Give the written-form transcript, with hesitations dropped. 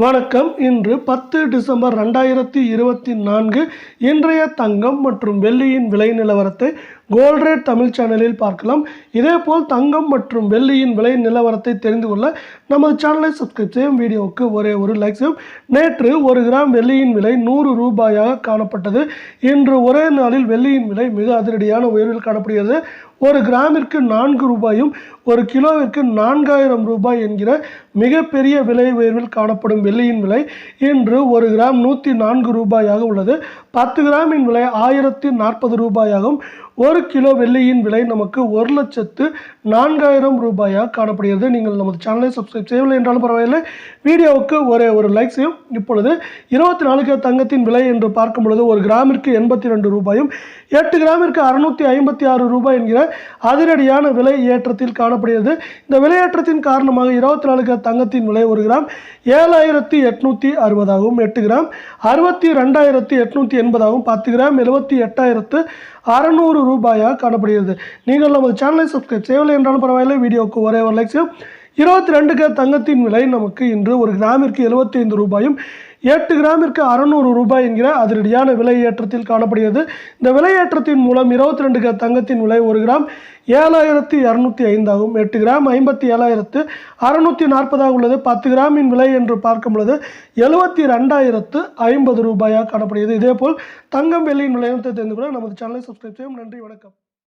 வணக்கம். இன்று 10 டிசம்பர் 2024 இன்றைய தங்கம் மற்றும் வெள்ளியின் விலை நிலவரத்தை கோல்ட் ரேட் தமிழ் சேனலில் பார்க்கலாம். இதேபோல் தங்கம் மற்றும் வெள்ளியின் விலை நிலவரத்தை தெரிந்து கொள்ள நமது சேனலை சப்ஸ்கிரைப் செய்யும். வீடியோவுக்கு ஒரே ஒரு லைக் செய்யும். நேற்று 1 கிராம் வெள்ளியின் விலை 100 ரூபாயாக காணப்பட்டது. இன்று ஒரே நாளில் வெள்ளியின் விலை மிக அதிரடியான உயர்வில் காணப்படுகிறது. 1 கிராமிற்கு 4 ரூபாயும் 1 கிலோவிற்கு 4000 ரூபாய் என்கிற மிகப்பெரிய விலை உயர்வில் காணப்படும் வெள்ளியின் விலை இன்று 1 கிராம் 104 ரூபாயாக உள்ளது. 10 கிராமின் விலை 1040 ரூபாயாகவும் 1 கிலோ வெள்ளியின் விலை நமக்கு 1,04,000 ரூபாயாக காணப்படுகிறது. நீங்கள் நமது சேனலை சப்ஸ்கிரைப் செய்யவில்லை என்றாலும் பரவாயில்லை, வீடியோவுக்கு ஒரே ஒரு லைக் செய்யும். இப்பொழுது 24 கேரட் தங்கத்தின் விலை என்று பார்க்கும் பொழுது 1 கிராமிற்கு 82 ரூபாயும் 8 கிராமிற்கு 656 ரூபாய் என்கிற அதிரடியான விலை ஏற்றத்தில் காணப்படுகிறது. இந்த விலையேற்றத்தின் காரணமாக 24 கேரட் தங்கத்தின் விலை 1 கிராம் 7,860 ஆகவும் 8 கிராம் 62,880 ஆகவும் 10 கிராம் 78,600 ரூபாயாக காணப்படுகிறது. நீங்கள் நமது சேனலை சப்ஸ்கிரைப் செய்யவில்லை என்றாலும் பரவாயில்லை, வீடியோவுக்கு ஒரே ஒரு லைக் செய்யும். 22 கேரட் தங்கத்தின் விலை நமக்கு இன்று 1 கிராமிற்கு 75 ரூபாயும் 8 கிராமிற்கு 600 ரூபாய் என்கிற அதிரடியான விலை ஏற்றத்தில் காணப்படுகிறது. இந்த விலையேற்றத்தின் மூலம் 22 கேரட் தங்கத்தின் விலை 1 கிராம் 7,205 ஆகும் 8 கிராம் 57,640 உள்ளது. 10 கிராமின் விலை என்று பார்க்கும் பொழுது 72,050 ரூபாயாக காணப்படுகிறது. இதேபோல் தங்கம் வெள்ளியின் விலையத்தை தெரிந்து கொள்ள நமது சேனலை சப்ஸ்கிரைப் செய்யும். நன்றி, வணக்கம்.